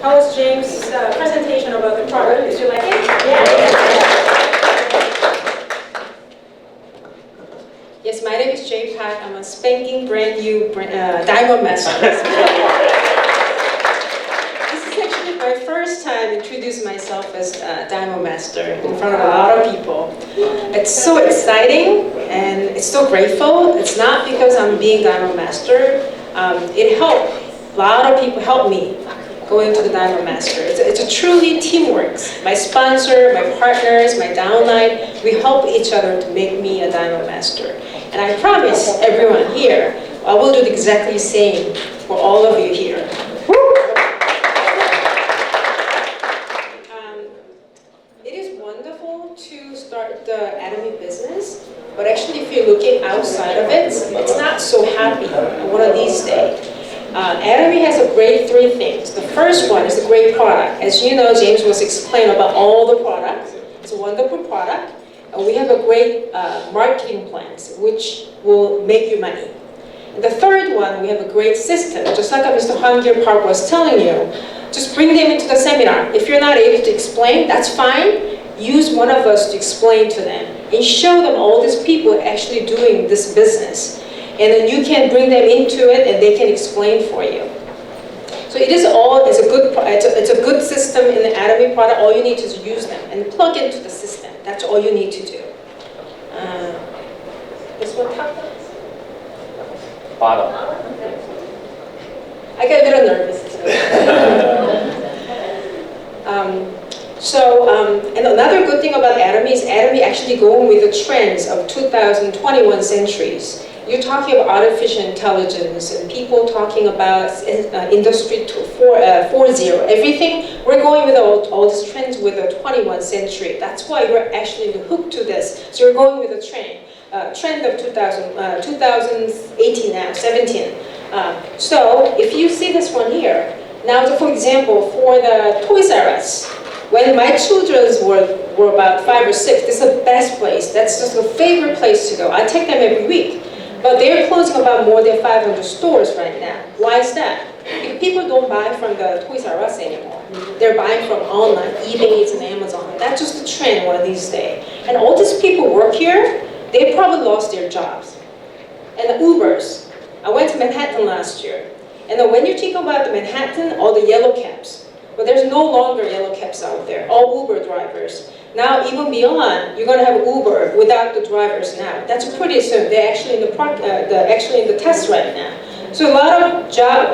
How was James' presentation about the product? Did you like it? Yeah. Yes, my name is JungAe Pak. I'm a spanking brand new diamond master. This is actually my first time introducing myself as diamond master in front of a lot of people. It's so exciting and it's so grateful. It's not because I'm being diamond master. It helped. A lot of people helped me going to the Diamond Master. It's a truly teamwork. My sponsor, my partners, my downline, we help each other to make me a Diamond Master. And I promise everyone here, I will do exactly the same for all of you here. It is wonderful to start the Atomy business, but actually if you're looking outside of it, it's not so happy one of these days. Atomy has a great three things. The first one is a great product. As you know, James was explaining about all the products. It's a wonderful product. And we have a great marketing plans, which will make you money. And the third one, we have a great system. Just like Mr. JungAe Pak was telling you, just bring them into the seminar. If you're not able to explain, that's fine. Use one of us to explain to them and show them all these people actually doing this business. And then you can bring them into it and they can explain for you. So it's a good system in the Atomy product. All you need to do is use them and plug into the system. That's all you need to do. This one top? Bottom. I get a little nervous. And another good thing about Atomy is Atomy actually going with the trends of 2021 centuries. You're talking about artificial intelligence and people talking about industry 4.0, everything. We're going with all these trends with the 21st century. That's why you're actually hooked to this. So you're going with the trend of 2018 now, 17. So if you see this one here, now for example, for the Toys R Us, when my children were about 5 or 6, this is the best place. That's just a favorite place to go. I take them every week. But they're closing about more than 500 stores right now. Why is that? Because people don't buy from the Toys R Us anymore. They're buying from online, eBay and Amazon. That's just the trend one of these days. And all these people work here, they probably lost their jobs. And the Ubers. I went to Manhattan last year. And then when you think about the Manhattan, all the yellow cabs. But there's no longer yellow cabs out there, all Uber drivers. Now, even beyond, you're going to have Uber without the drivers now. That's pretty soon. They're actually in the test right now. So a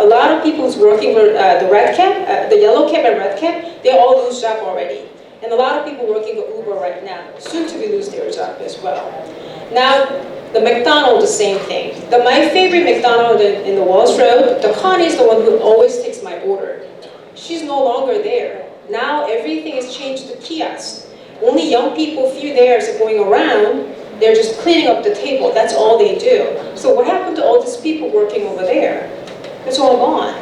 lot of people who's working for the red cab, the yellow cab and red cab, they all lose job already. And a lot of people working for Uber right now, soon to be lose their job as well. Now, the McDonald's, the same thing. My favorite McDonald's in the Walls Road, the Connie is the one who always takes my order. She's no longer there. Now everything is changed to kiosks. Only young people, few there is going around, they're just cleaning up the table. That's all they do. So what happened to all these people working over there? It's all gone.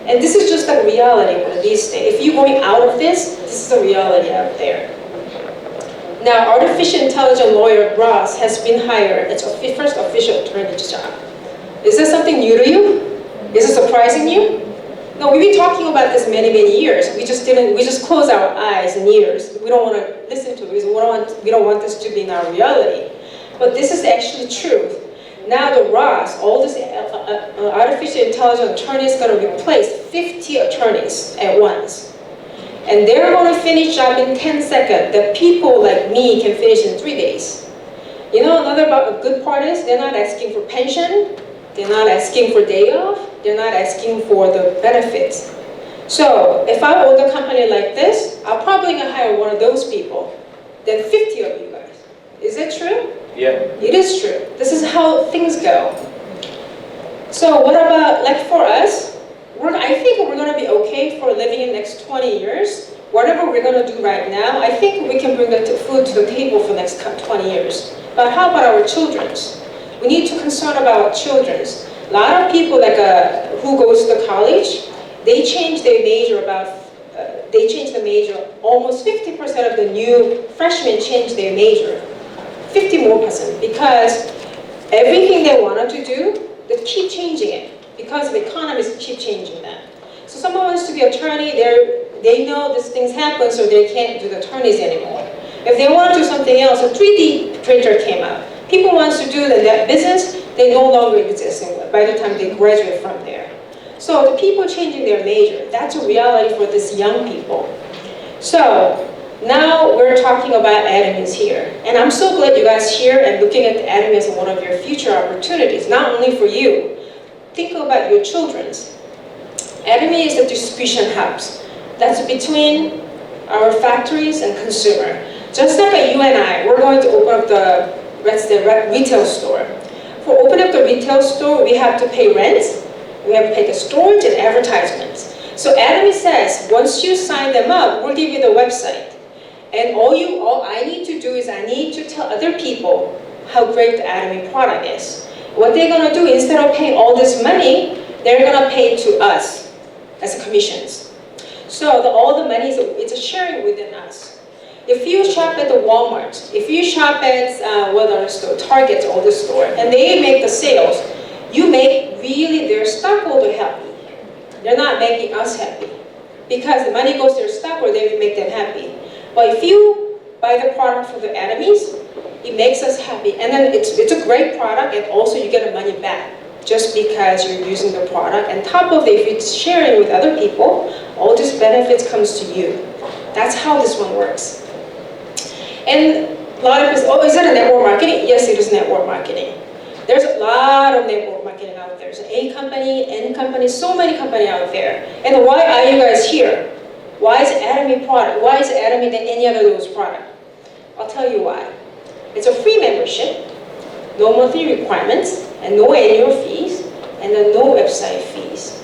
And this is just a reality one of these days. If you're going out of this is a reality out there. Now, artificial intelligence lawyer Ross has been hired. It's the first official attorney's job. Is this something new to you? Is it surprising you? No, we've been talking about this many years. We just close our eyes and ears. We don't want to listen to it because we don't want this to be in our reality. But this is actually truth. Now the Ross, all this artificial intelligence attorneys are going to replace 50 attorneys at once. And they're going to finish job in 10 seconds that people like me can finish in 3 days. You know, another good part is they're not asking for pension. They're not asking for day off. They're not asking for the benefits. So if I own a company like this, I'll probably gonna hire one of those people than 50 of you guys. Is it true? Yeah. It is true. This is how things go. So what about, like for us, I think we're gonna be okay for living in the next 20 years. Whatever we're gonna do right now, I think we can bring the food to the table for the next 20 years. But how about our children's? We need to concern about children's. A lot of people who goes to college, they change their major almost 50% of the new freshmen change their major. 50% more because everything they wanted to do, they keep changing it because the economists keep changing that. So So someone wants to be attorney, they know these things happen, so they can't do the attorneys anymore. If they want to do something else, a 3D printer came out. People want to do that business, they no longer exist by the time they graduate from there. So the people changing their major, that's a reality for these young people. So now we're talking about Atomy here. And I'm so glad you guys here and looking at Atomy as one of your future opportunities, not only for you. Think about your children's. Atomy is the distribution hubs. That's between our factories and consumer. Just like you and I, we're going to open up the retail store. For opening up the retail store, we have to pay rent, we have to pay the storage and advertisements. So Atomy says, once you sign them up, we'll give you the website. And all I need to do is I need to tell other people how great the Atomy product is. What they're gonna do, instead of paying all this money, they're gonna pay to us as commissions. So all the money it's a sharing within us. If you shop at the Walmart, if you shop at whether it's the Target or the store, and they make the sales, you make really their stockholder happy. They're not making us happy. Because the money goes to their stockholder, they make them happy. But if you buy the product from the Atomys, it makes us happy. And then it's a great product, and also you get the money back just because you're using the product. And top of it, if you're sharing with other people, all these benefits comes to you. That's how this one works. And a lot of people, is that a network marketing? Yes, it is network marketing. There's a lot of network marketing out there. There's A company, N company, so many companies out there. And why are you guys here? Why is Atomy product? Why is Atomy than any other of those product? I'll tell you why. It's a free membership, no monthly requirements, and no annual fees, and then no website fees.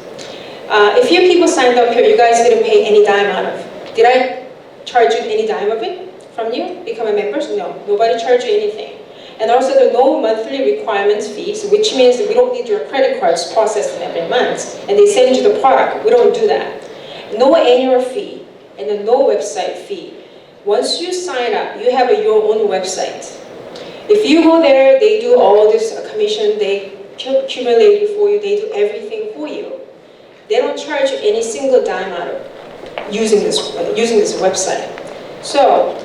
If you people signed up here, you guys didn't pay any dime out of. Did I charge you any dime of it from you? Become a member? No, nobody charged you anything. And also there are no monthly requirements fees, which means that we don't need your credit cards processed every month, and they send you the product. We don't do that. No annual fee, and then no website fee. Once you sign up, you have your own website. If you go there, they do all this commission, they accumulate it for you, they do everything for you. They don't charge you any single dime out of using this website. So,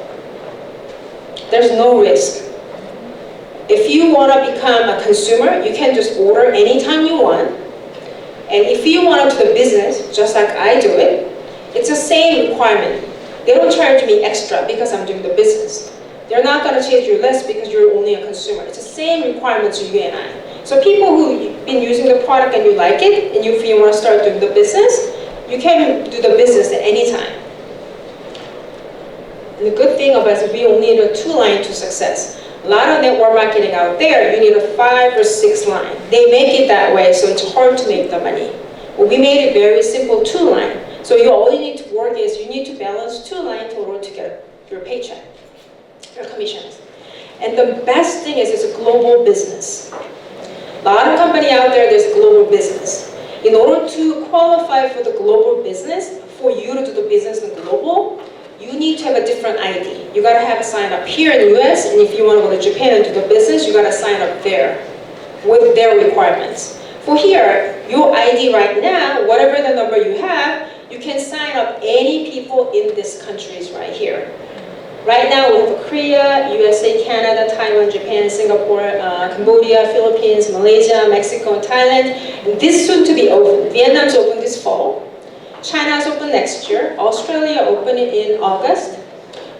there's no risk. If you want to become a consumer, you can just order anytime you want. And if you want to do the business, just like I do it, it's the same requirement. They don't charge me extra because I'm doing the business. They're not going to charge you less because you're only a consumer. It's the same requirements as you and I. So people who've been using the product and you like it, and if you want to start doing the business, you can do the business at any time. And the good thing about it is we only need a 2-line to success. A lot of network marketing out there, you need a 5 or 6 line. They make it that way, so it's hard to make the money. But we made it very simple 2-line. So all you need to work is you need to balance 2 lines in order to get your paycheck, your commissions. And the best thing is it's a global business. A lot of company out there, there's global business. In order to qualify for the global business, for you to do the business in global, you need to have a different ID. You gotta have a sign up here in the US, and if you wanna go to Japan and do the business, you gotta sign up there with their requirements. For here, your ID right now, whatever the number you have, you can sign up any people in these countries right here. Right now we have Korea, USA, Canada, Taiwan, Japan, Singapore, Cambodia, Philippines, Malaysia, Mexico, and Thailand. And this soon to be open. Vietnam's open this fall. China's open next year. Australia open in August.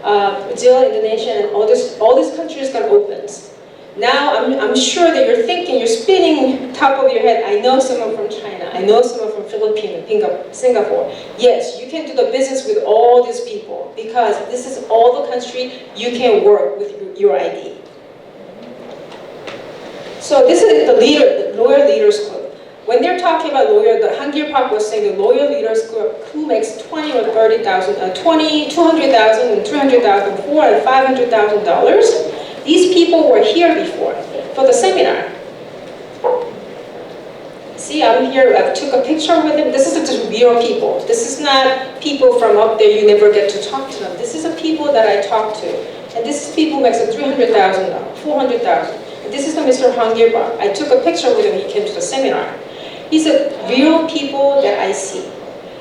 Brazil, Indonesia, and all these countries got opens. Now I'm sure that you're thinking, you're spinning top of your head. I know someone from China. I know someone from Philippines, Singapore. Yes, you can do the business with all these people because this is all the country you can work with your ID. So this is the Lawyer Leaders Club. When they're talking about lawyer, the JungAe Pak was saying the Lawyer Leaders Club who makes 20 or 30,000, 20, 200,000, and 300,000, $400,000 and $500,000. These people were here before for the seminar. See, I'm here, I took a picture with them. This is just real people. This is not people from up there, you never get to talk to them. This is the people that I talk to. And this is people who makes $300,000, $400,000. And this is the Mr. JungAe Pak. I took a picture with him, he came to the seminar. These are real people that I see.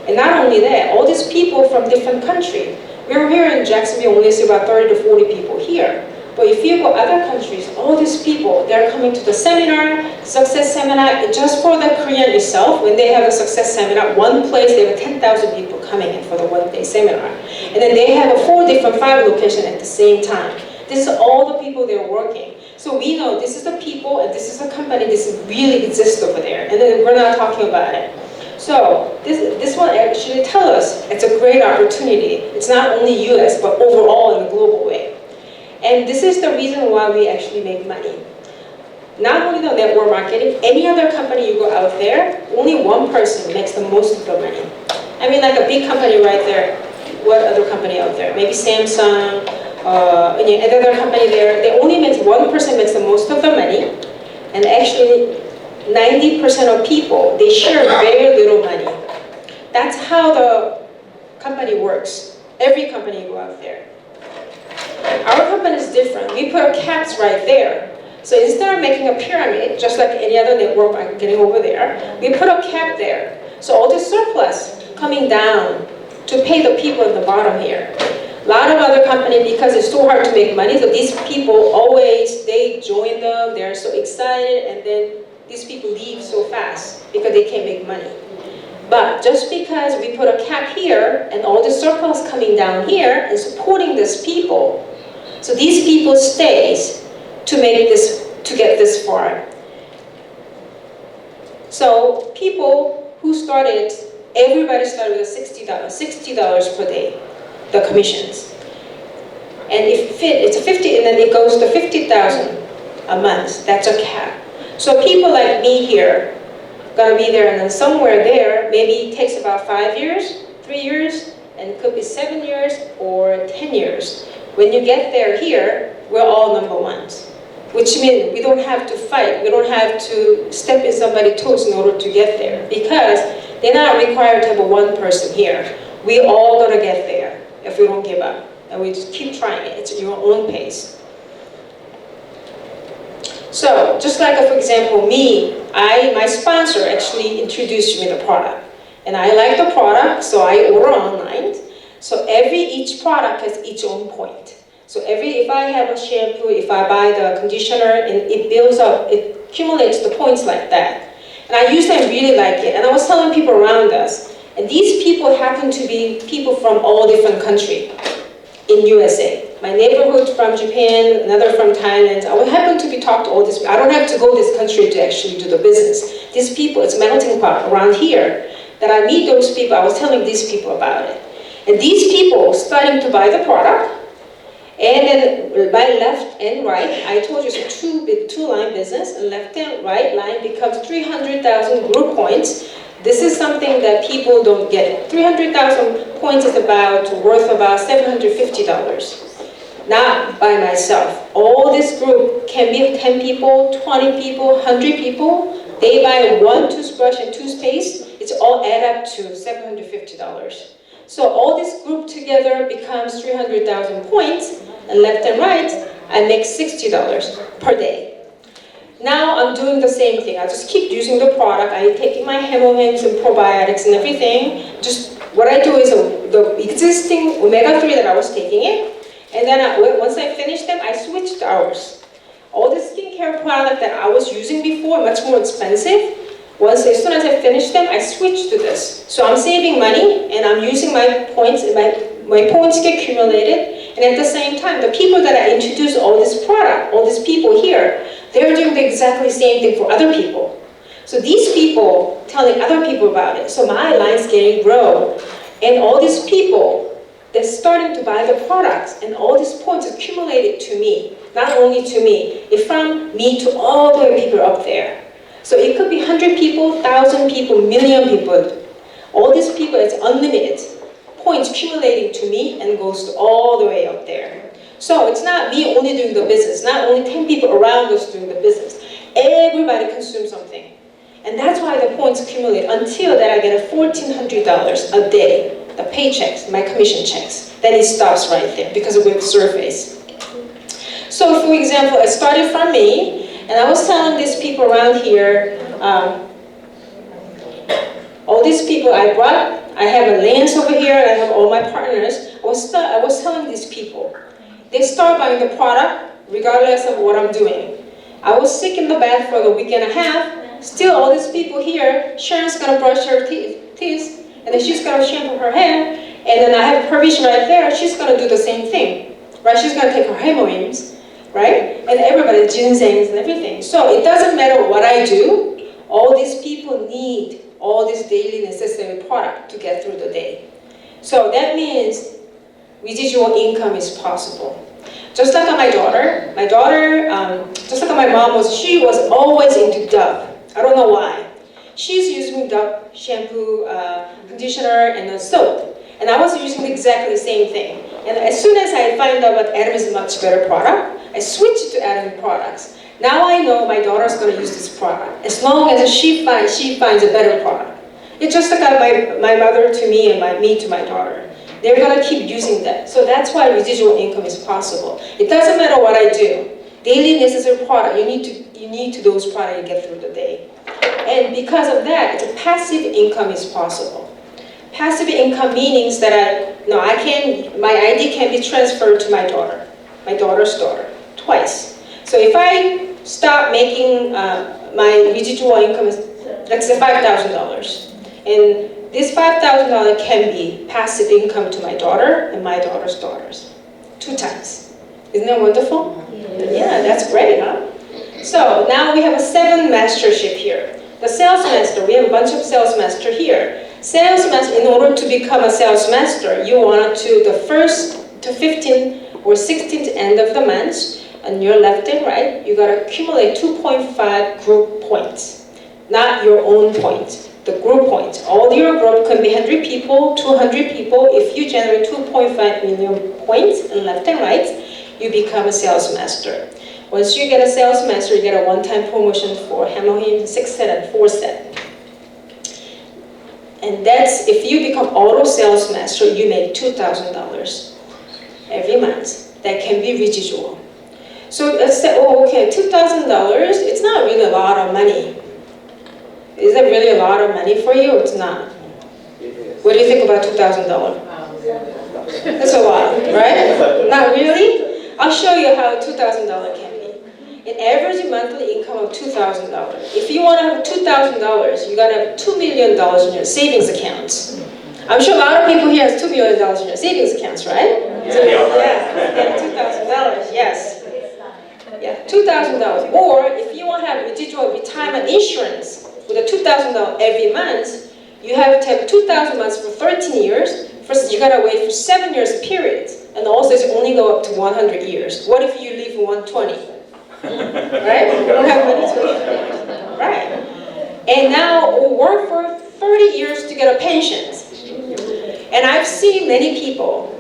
And not only that, all these people from different countries. We're here in Jacksonville, only see about 30 to 40 people here. But if you go other countries, all these people, they're coming to the seminar, success seminar, just for the Korean itself. When they have a success seminar, one place, they have 10,000 people coming in for the one-day seminar. And then they have 5 locations at the same time. This is all the people they're working. So we know this is the people, and this is the company, this really exists over there. And then we're not talking about it. So this one actually tells us it's a great opportunity. It's not only US, but overall in a global way. And this is the reason why we actually make money. Not only the network marketing, any other company you go out there, only one person makes the most of the money. I mean, like a big company right there. What other company out there? Maybe Samsung, another company there. They only make 1% makes the most of the money, and actually 90% of people, they share very little money. That's how the company works. Every company you go out there. Our company is different. We put caps right there. So instead of making a pyramid, just like any other network I'm getting over there, we put a cap there. So all the surplus coming down to pay the people at the bottom here. A lot of other companies, because it's so hard to make money, so these people always, they join them, they're so excited, and then these people leave so fast because they can't make money. But just because we put a cap here and all the surplus coming down here and supporting these people, so these people stays to make this, to get this far. So people who started, everybody started with $60 per day, the commissions. And if it's 50, and then it goes to 50,000 a month. That's a cap. So people like me here, gonna be there, and then somewhere there, maybe it takes about 5 years, 3 years, and it could be 7 years or 10 years. When you get there here, we're all number ones, which means we don't have to fight. We don't have to step in somebody's toes in order to get there, because they're not required to have one person here. We all gonna get there if we don't give up, and we just keep trying it. It's at your own pace. So, just like, for example, my sponsor actually introduced me the product. And I like the product, so I order online. So each product has its own point. So if I have a shampoo, if I buy the conditioner, and it builds up, it accumulates the points like that. And I usually really like it. And I was telling people around us, and these people happen to be people from all different countries in USA. My neighborhood from Japan, another from Thailand. I would happen to be talked to all this. I don't have to go this country to actually do the business. These people, it's a melting pot around here. That I meet those people, I was telling these people about it. And these people starting to buy the product, and then by left and right, I told you it's a two-line business, and left and right line becomes 300,000 group points. This is something that people don't get. 300,000 points is worth about $750. Not by myself. All this group can be 10 people, 20 people, 100 people. They buy one toothbrush and toothpaste. It's all add up to $750. So all this group together becomes 300,000 points, and left and right, I make $60 per day. Now I'm doing the same thing. I just keep using the product. I'm taking my hemohams and probiotics and everything. Just what I do is the existing omega-3 that I was taking it, and then once I finish them, I switched hours. All the skincare product that I was using before, much more expensive, as soon as I finish them, I switch to this. So I'm saving money, and I'm using my points, and my points get accumulated, and at the same time, the people that I introduce all this product, all these people here, they're doing the exactly same thing for other people. So these people telling other people about it. So my line's getting grown, and all these people, they're starting to buy the products, and all these points accumulated to me. Not only to me, it's from me to all the people up there. So it could be 100 people, 1,000 people, million people. All these people, it's unlimited. Points accumulating to me and goes to all the way up there. So it's not me only doing the business, not only 10 people around us doing the business. Everybody consumes something. And that's why the points accumulate until that I get $1,400 a day, the paychecks, my commission checks. Then it stops right there because of web surveys. So for example, it started from me, and I was telling these people around here, all these people I I have a lens over here, I have all my partners. I was telling these people, they start buying the product regardless of what I'm doing. I was sick in the bed for a week and a half. Still, all these people here, Sharon's gonna brush her teeth, and then she's gonna shampoo her hair, and then I have Pervish right there, she's gonna do the same thing, right? She's gonna take her hemoims, right? And everybody, ginsengs and everything. So it doesn't matter what I do, all these people need all this daily necessary product to get through the day. So that means residual income is possible. Just like my daughter, just like my mom she was always into Dove. I don't know why. She's using Dove shampoo, conditioner, and a soap. And I was using exactly the same thing. And as soon as I find out that Atomy is a much better product, I switched to Atomy products. Now I know my daughter's going to use this product, as long as she finds a better product. It's just like my mother to me and me to my daughter. They're going to keep using that. So that's why residual income is possible. It doesn't matter what I do. Daily necessary product, you need to those products to get through the day. And because of that, it's a passive income is possible. Passive income means that my ID can be transferred to my daughter's daughter, twice. So if I start making my residual income, let's say $5,000, and this $5,000 can be passive income to my daughter and my daughter's daughters, 2 times. Isn't that wonderful? Yeah, that's great, huh? So now we have a 7 mastership here. The sales master, we have a bunch of sales master here. Sales master, in order to become a sales master, you want to the 1st to 15th or 16th end of the month, on your left and right, you gotta accumulate 2.5 group points, not your own points. The group points. All your group can be 100 people, 200 people. If you generate 2.5 million points in left and right, you become a sales master. Once you get a sales master, you get a one-time promotion for Hamohim 6 set and 4 set. And that's, if you become auto sales master, you make $2,000 every month. That can be residual. So let's say, oh, okay, $2,000, it's not really a lot of money. Is that really a lot of money for you? It's not. What do you think about $2,000? That's a lot, right? Not really? I'll show you how $2,000 can be. An average monthly income of $2,000. If you want to have $2,000, you got to have $2 million in your savings accounts. I'm sure a lot of people here has $2 million in your savings accounts, right? Yeah, $2,000, yes. Yeah, $2,000. Or if you want to have residual retirement insurance, with a $2,000 every month, you have to have 2,000 months for 13 years. First, you gotta wait for 7 years period, and also it's only go up to 100 years. What if you live 120? Right? You don't have money to live. Right? And now work for 30 years to get a pension. And I've seen many people,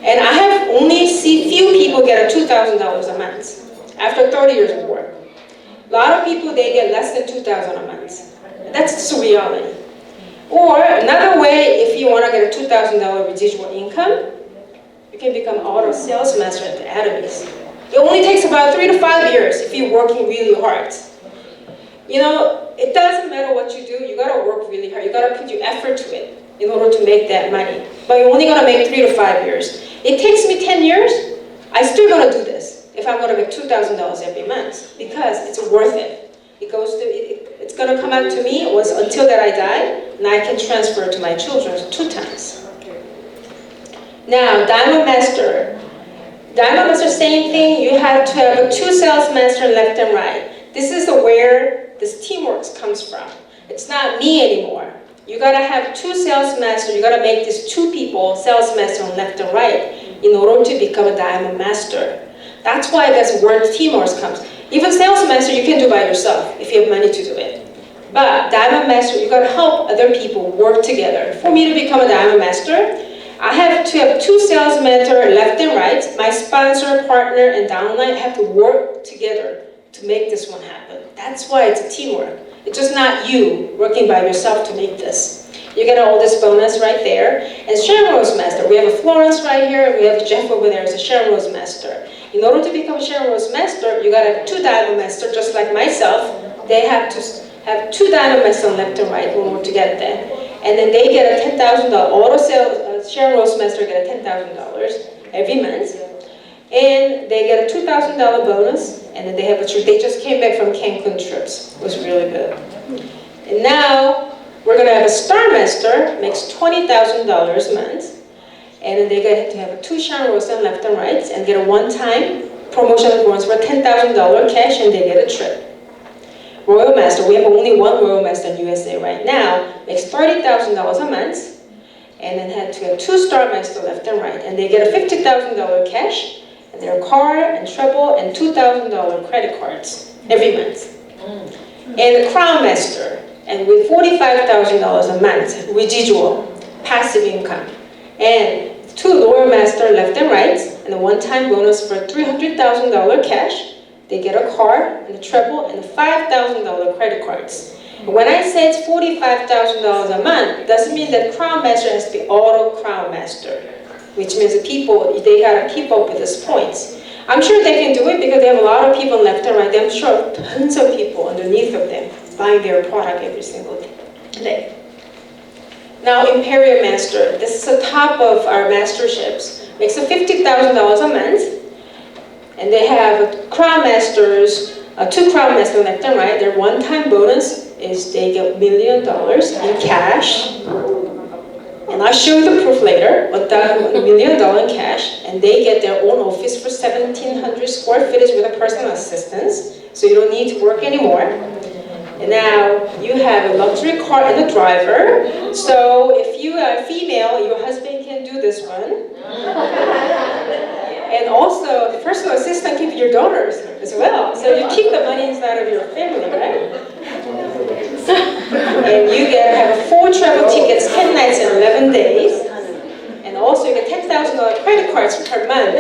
and I have only seen few people get a $2,000 a month after 30 years of work. A lot of people, they get less than $2,000 a month. That's just reality. Or another way, if you want to get a $2,000 residual income, you can become auto sales master at the Atomys. It only takes about 3 to 5 years if you're working really hard. You know, it doesn't matter what you do, you got to work really hard. You got to put your effort to it in order to make that money. But you're only going to make 3 to 5 years. It takes me 10 years, I'm still going to do this if I'm going to make $2,000 every month, because it's worth it. It's going to come out to me until that I die, and I can transfer it to my children 2 times. Now, Diamond Master. Diamond Master, same thing. You have to have 2 sales master left and right. This is where this teamwork comes from. It's not me anymore. You got to have 2 sales masters. You got to make these 2 people sales master on left and right in order to become a Diamond Master. That's why that's where teamwork comes. Even sales master you can do by yourself if you have money to do it. But Diamond Master, you gotta help other people work together. For me to become a Diamond Master, I have to have 2 sales mentors left and right. My sponsor, partner, and downline have to work together to make this one happen. That's why it's a teamwork. It's just not you working by yourself to make this. You get all this bonus right there. And Sharon Rose Master, we have a Florence right here, and we have Jeff over there as a Sharon Rose Master. In order to become Sharon Rose Master, you gotta have 2 Diamond Master, just like myself. They have to have 2 Diamond Masters left and right in order to get that. and then they get a $10,000, auto sales, Sharon Roastmaster get a $10,000 every month. And they get a $2,000 bonus, and then they have a trip. They just came back from Cancun trips. It was really good. And now we're gonna have a Star Master, makes $20,000 a month, and then they get to have a 2 Sharon Roasted left and right, and get a one-time promotional bonus for $10,000 cash, and they get a trip. Royal Master, we have only one Royal Master in USA right now, makes $30,000 a month, and then had to get 2 Star Master left and right, and they get a $50,000 cash, and their car and travel and $2,000 credit cards every month. And the Crown Master, and with $45,000 a month, residual, passive income, and 2 Loyal Master left and right, and a one-time bonus for $300,000 cash. They get a car and a travel and $5,000 credit cards. When I say it's $45,000 a month, doesn't mean that Crown Master has to be auto Crown Master, which means that people, they gotta keep up with these points. I'm sure they can do it because they have a lot of people left and right. I'm sure tons of people underneath of them buying their product every single day. Now, Imperial Master, this is the top of our masterships, makes a $50,000 a month, and they have Crown Masters, 2 Crown Masters left and right. Their one-time bonus is they get $1 million in cash. And I'll show you the proof later, but $1 million in cash, and they get their own office for 1,700 square feet with a personal assistance, so you don't need to work anymore. And now you have a luxury car and a driver, so if you are female, your husband can do this one. And also, the personal assistant can be your daughters as well, so you keep the money inside of your family, right? And you get have 4 travel tickets, 10 nights and 11 days. And also you get $10,000 credit cards per month.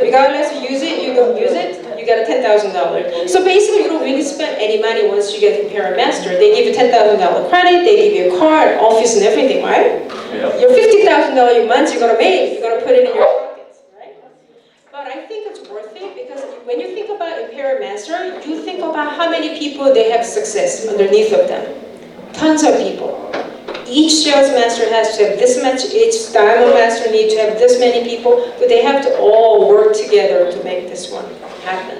Regardless you use it, you don't use it, you get a $10,000. So basically you don't really spend any money once you get Imperial Master. They give you $10,000 credit, they give you a car, office and everything, right? Yep. Your $50,000 a month you're gonna make, you're gonna put it in your pockets, right? But I think it's worth it because when you think about Imperial Master, you think about how many people they have success underneath of them. Tons of people. Each sales master has to have this much, each diamond master needs to have this many people, but they have to all work together to make this one happen.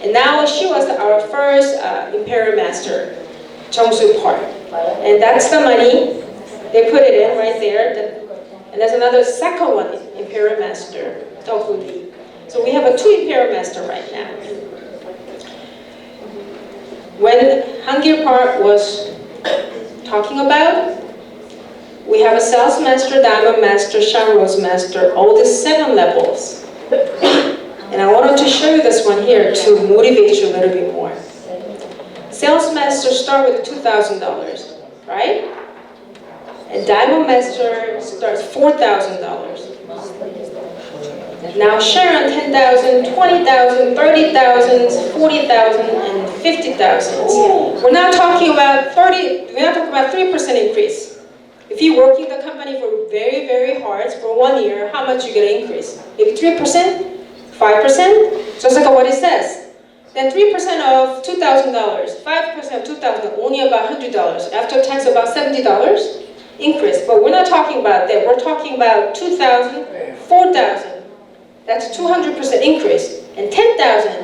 And now she was our first Imperial Master, JungAe Pak. And that's the money. They put it in right there. And there's another second one, Imperial Master, Atomy. So we have a 2 Imperial Master right now. When JungAe Pak was talking about, we have a Sales Master, Diamond Master, Sharon Rose Master, all the 7 levels. And I wanted to show you this one here to motivate you a little bit more. Sales Master start with $2,000, right? And Diamond Master starts $4,000. Now Sharon, $10,000, $20,000, $30,000, $40,000, and $50,000. We're not talking about 3% increase. If you're working the company for very, very hard for 1 year, how much you get an increase? Maybe 3%, 5%, just like what it says. Then 3% of $2,000, 5% of $2,000, only about $100. After tax, about $70 increase. But we're not talking about that. We're talking about $2,000, $4,000. That's 200% increase. And $10,000.